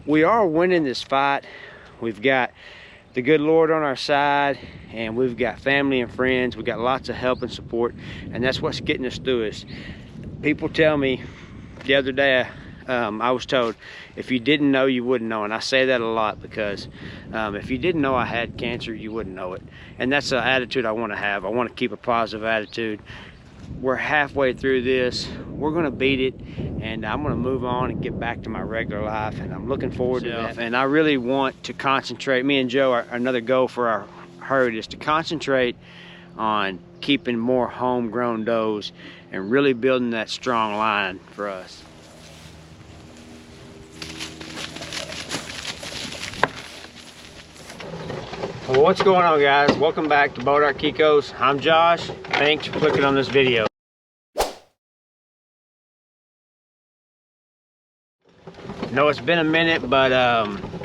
we are winning this fight. We've got the good Lord on our side, and we've got family and friends. We've got lots of help and support, and that's what's getting us through this. People tell me the other day, I was told, if you didn't know, you wouldn't know. And I say that a lot because if you didn't know I had cancer, you wouldn't know it. And that's the attitude I want to have. I want to keep a positive attitude. We're halfway through this. We're going to beat it, and I'm going to move on and get back to my regular life, and I'm looking forward to that. And I really want to concentrate. Me and Joe, another goal for our herd is to concentrate on keeping more homegrown does and really building that strong line for us. Well, what's going on, guys? Welcome back to Bonham Tx. I'm Josh. Thanks for clicking on this video. No, it's been a minute, but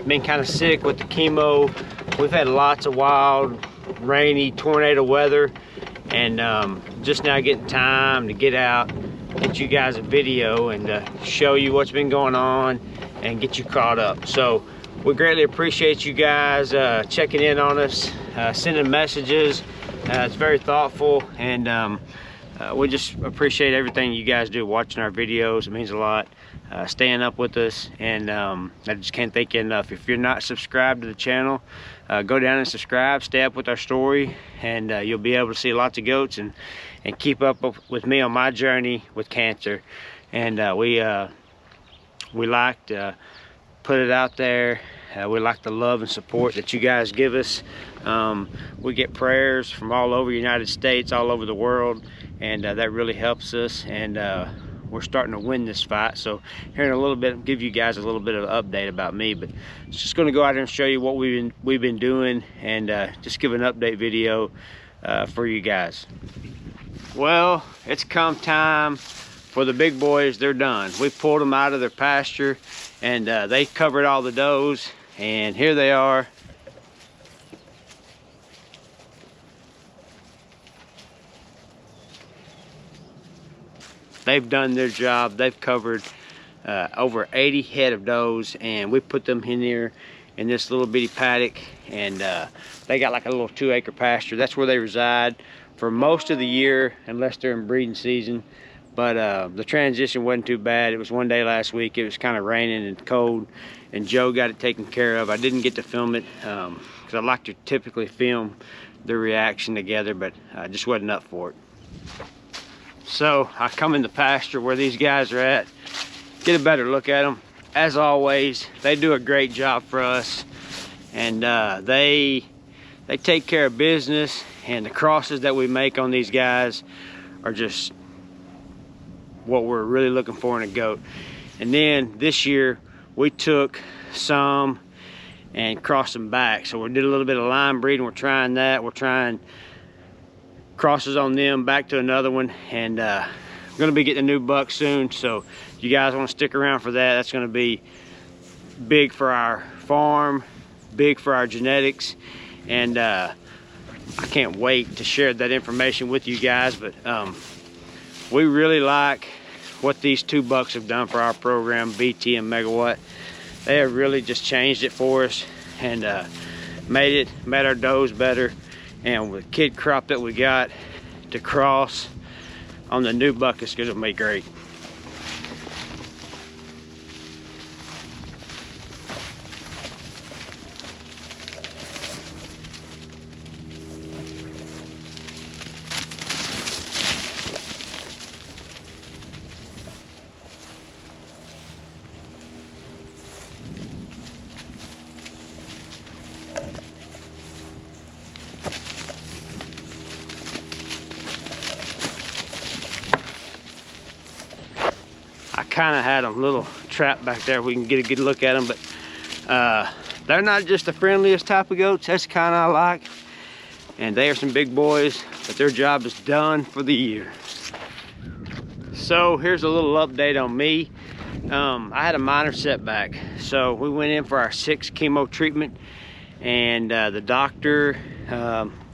been kind of sick with the chemo. We've had lots of wild, rainy, tornado weather, and just now getting time to get out, get you guys a video and show you what's been going on and get you caught up. So we greatly appreciate you guys checking in on us, sending messages. It's very thoughtful, and we just appreciate everything you guys do, watching our videos. It means a lot. Staying up with us, and I just can't thank you enough. If you're not subscribed to the channel, go down and subscribe, stay up with our story, and you'll be able to see lots of goats and keep up with me on my journey with cancer. And we like to put it out there. We like the love and support that you guys give us. We get prayers from all over the United States, all over the world, and that really helps us. And we're starting to win this fight. So here in a little bit, I'll give you guys a little bit of an update about me, but it's just going to go out there and show you what we've been doing, and just give an update video for you guys. Well, it's come time for the big boys. They're done. We pulled them out of their pasture, and they covered all the does, and here they are. They've done their job. They've covered over 80 head of does, and we put them in here in this little bitty paddock, and they got like a little 2-acre pasture. That's where they reside for most of the year, unless they're in breeding season. But the transition wasn't too bad. It was one day last week. It was kind of raining and cold, and Joe got it taken care of. I didn't get to film it because I like to typically film the reaction together, but I just wasn't up for it. So I come in the pasture where these guys are at, get a better look at them. As always, they do a great job for us, and they take care of business, and the crosses that we make on these guys are just what we're really looking for in a goat. And then this year we took some and crossed them back. So we did a little bit of line breeding. We're trying that. We're trying crosses on them back to another one, and I'm going to be getting a new buck soon. So if you guys want to stick around for that, that's going to be big for our farm, big for our genetics, and I can't wait to share that information with you guys. But we really like what these two bucks have done for our program, BT and Megawatt. They have really just changed it for us, and made our does better. And with the kid crop that we got to cross on the new buck, it's gonna be great. Kind of had a little trap back there. We can get a good look at them, but they're not just the friendliest type of goats. That's kind of I like, and they are some big boys, but their job is done for the year. So here's a little update on me. I had a minor setback, so we went in for our 6th chemo treatment, and the doctor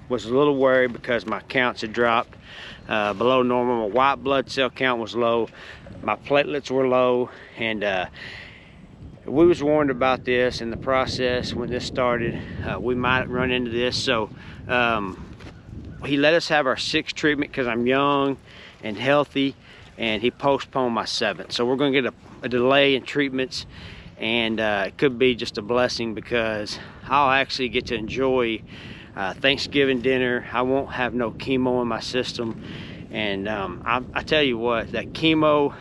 was a little worried because my counts had dropped below normal. My white blood cell count was low, my platelets were low, and it we was warned about this in the process when this started. We might run into this, so he let us have our 6th treatment because I'm young and healthy, and he postponed my 7th. So we're going to get a delay in treatments, and it could be just a blessing because I'll actually get to enjoy Thanksgiving dinner. I won't have no chemo in my system, and I tell you what, that chemo,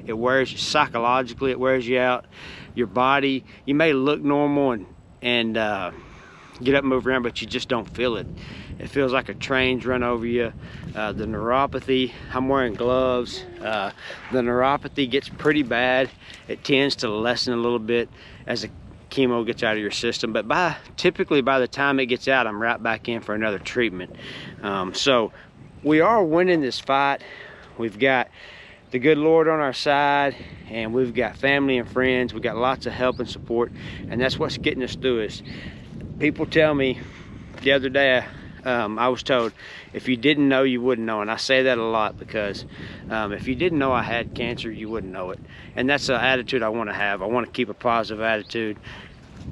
it wears you psychologically, it wears you out. Your body, you may look normal and get up and move around, but you just don't feel it. It feels like a train's run over you. The neuropathy, I'm wearing gloves. The neuropathy gets pretty bad. It tends to lessen a little bit as the chemo gets out of your system, but typically by the time it gets out, I'm right back in for another treatment. So we are winning this fight. We've got the good Lord on our side, and we've got family and friends. We got lots of help and support, and that's what's getting us through this. People tell me the other day, I was told, if you didn't know, you wouldn't know. And I say that a lot because if you didn't know I had cancer, you wouldn't know it. And that's the attitude I want to have. I want to keep a positive attitude.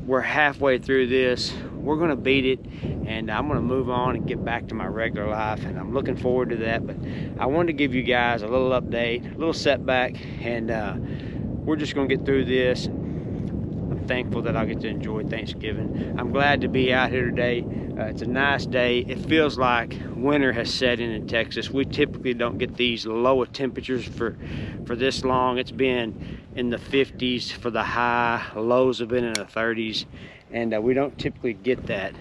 We're halfway through this. We're going to beat it, and I'm going to move on and get back to my regular life, and I'm looking forward to that. But I wanted to give you guys a little update, a little setback, and we're just going to get through this. I'm thankful that I get to enjoy Thanksgiving. I'm glad to be out here today. It's a nice day. It feels like winter has set in Texas. We typically don't get these lower temperatures for this long. It's been in the 50s for the high. Lows have been in the 30s, and we don't typically get that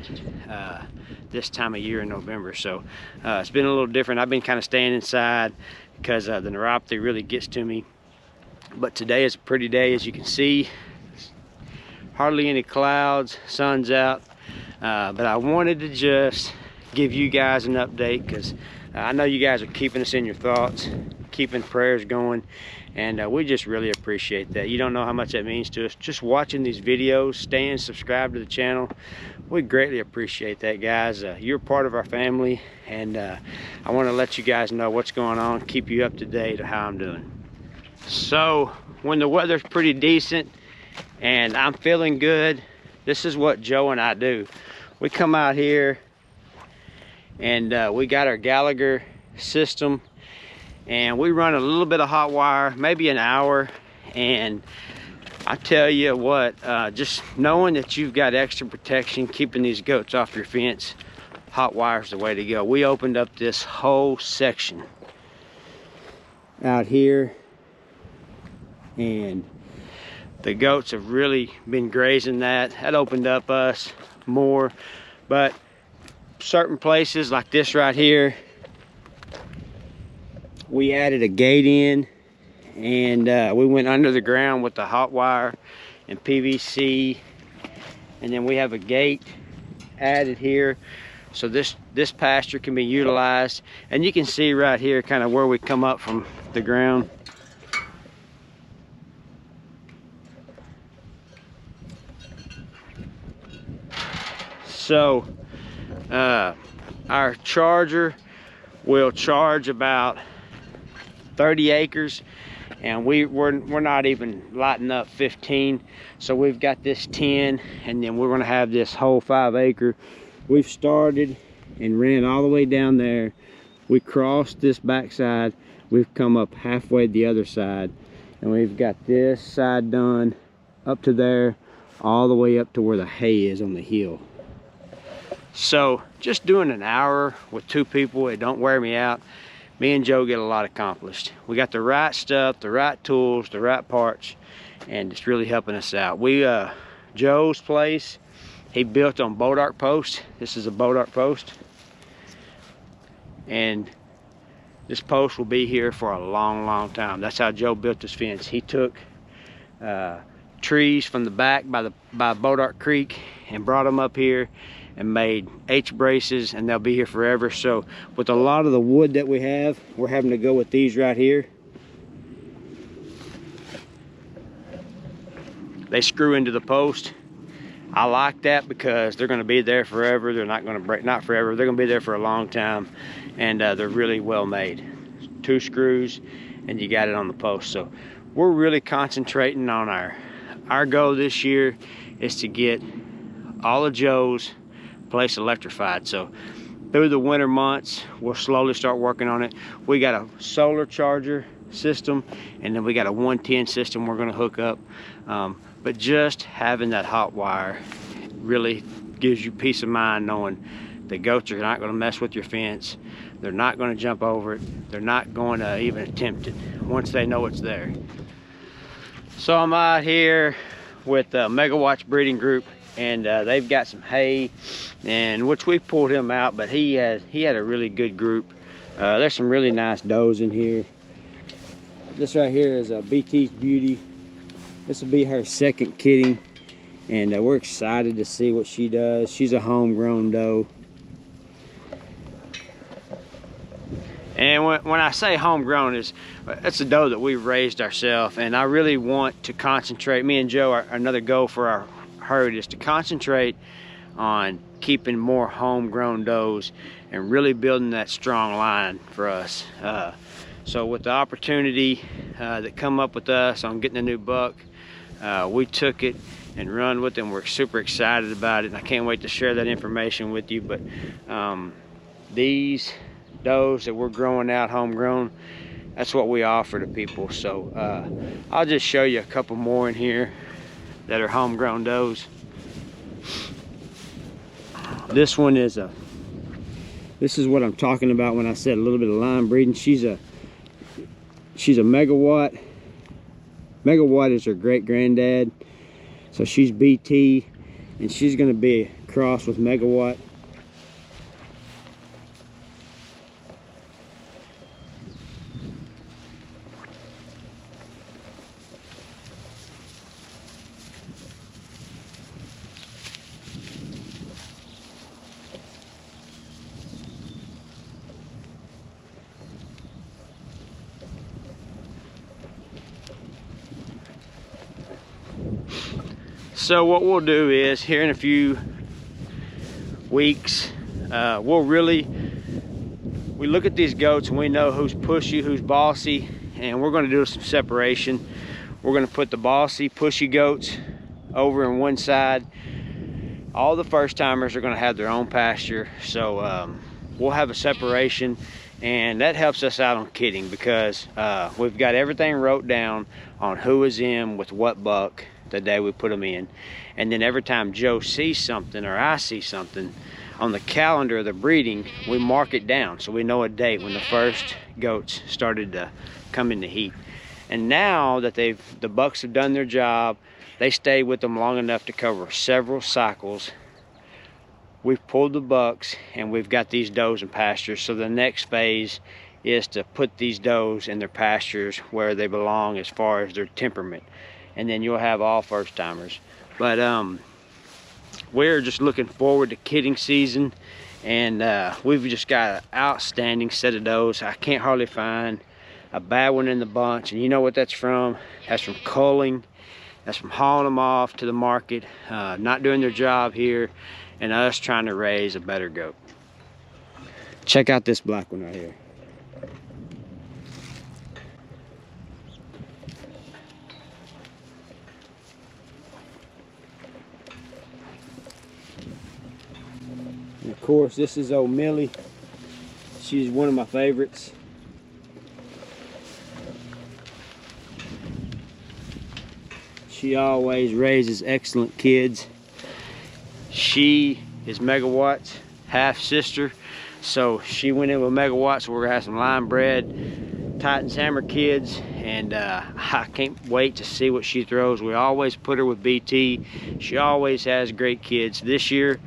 this time of year in November. So it's been a little different. I've been kind of staying inside because the neuropathy really gets to me. But today is a pretty day, as you can see. Hardly any clouds, sun's out. But I wanted to just give you guys an update because I know you guys are keeping us in your thoughts, keeping prayers going, and we just really appreciate that. You don't know how much that means to us. Just watching these videos, staying subscribed to the channel, we greatly appreciate that, guys. You're part of our family, and I want to let you guys know what's going on, keep you up to date on how I'm doing. So when the weather's pretty decent and I'm feeling good, this is what Joe and I do. We come out here and we got our Gallagher system, and we run a little bit of hot wire, maybe an hour. And I tell you what, just knowing that you've got extra protection, keeping these goats off your fence, hot wire's the way to go. We opened up this whole section out here, and the goats have really been grazing that. That opened up us more. But certain places like this right here, we added a gate in, and we went under the ground with the hot wire and PVC, and then we have a gate added here so this pasture can be utilized. And you can see right here kind of where we come up from the ground. So our charger will charge about 30 acres, and we're not even lighting up 15. So we've got this 10, and then we're going to have this whole 5 acre. We've started and ran all the way down there. We crossed this backside. We've come up halfway the other side, and we've got this side done up to there, all the way up to where the hay is on the hill. So just doing an hour with 2 people, it don't wear me out. Me and Joe get a lot accomplished. We got the right stuff, the right tools, the right parts, and it's really helping us out. Joe's place, he built on boat post. This is a boat post, and this post will be here for a long time. That's how Joe built this fence. He took trees from the back by Boat Creek and brought them up here and made H braces, and they'll be here forever. So with a lot of the wood that we have, we're having to go with these right here. They screw into the post. I like that because they're going to be there forever. They're not going to break, not forever, they're going to be there for a long time, and they're really well made. 2 screws and you got it on the post. So we're really concentrating on our our goal this year is to get all of Joe's place electrified. So through the winter months, we'll slowly start working on it. We got a solar charger system, and then we got a 110 system we're gonna hook up. But just having that hot wire really gives you peace of mind, knowing the goats are not gonna mess with your fence. They're not gonna jump over it. They're not going to even attempt it once they know it's there. So I'm out here with Megawatts Breeding Group, and they've got some hay, and which we pulled him out, but he had a really good group. There's some really nice does in here. This right here is BT's Beauty. This will be her second kidding, and we're excited to see what she does. She's a homegrown doe. And when I say homegrown, it's a doe that we've raised ourselves, and I really want to concentrate. Me and Joe, another goal for our herd is to concentrate on keeping more homegrown does and really building that strong line for us. So with the opportunity that come up with us on getting a new buck, we took it and run with them. We're super excited about it, and I can't wait to share that information with you. But these does that we're growing out homegrown, that's what we offer to people. So I'll just show you a couple more in here that are homegrown does. This one is this is what I'm talking about when I said a little bit of line breeding. She's a Megawatt. Megawatt is her great granddad, so she's BT, and she's going to be a cross with Megawatt. So what we'll do is, here in a few weeks, we look at these goats and we know who's pushy, who's bossy, and we're going to do some separation. We're going to put the bossy, pushy goats over on one side. All the first timers are going to have their own pasture. So we'll have a separation, and that helps us out on kidding, because we've got everything wrote down on who is in with what buck the day we put them in. And then every time Joe sees something or I see something on the calendar of the breeding, we mark it down so we know a date when the first goats started to come into heat. And now that the bucks have done their job, they stayed with them long enough to cover several cycles. We've pulled the bucks and we've got these does in pastures. So the next phase is to put these does in their pastures where they belong as far as their temperament. And then you'll have all first timers. But we're just looking forward to kidding season, and we've just got an outstanding set of does. I can't hardly find a bad one in the bunch, and you know what that's from? That's from culling. That's from hauling them off to the market, not doing their job here, and us trying to raise a better goat. Check out this black one right here. And of course, this is old Millie. She's one of my favorites. She always raises excellent kids. She is Megawatt's half sister, so she went in with Megawatt, so we're gonna have some line bred Titans Hammer kids, and I can't wait to see what she throws. We always put her with BT. She always has great kids. This year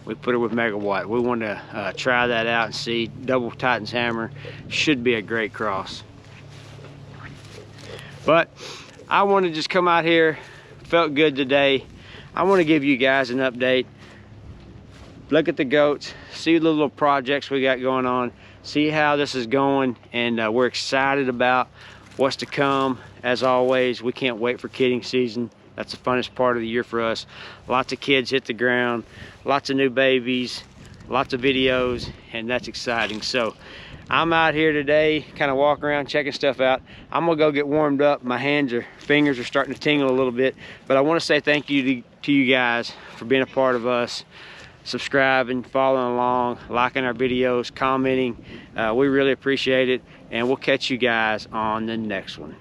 we put her with Megawatt. We want to try that out and see. Double Titans Hammer should be a great cross. But I want to just come out here, felt good today. I want to give you guys an update. Look at the goats, see the little projects we got going on, see how this is going, and we're excited about what's to come. As always, we can't wait for kidding season. That's the funnest part of the year for us. Lots of kids hit the ground, lots of new babies, lots of videos, and that's exciting. So I'm out here today kind of walking around checking stuff out. I'm gonna go get warmed up. My fingers are starting to tingle a little bit, but I want to say thank you to you guys for being a part of us, subscribing, following along, liking our videos, commenting. We really appreciate it, and we'll catch you guys on the next one.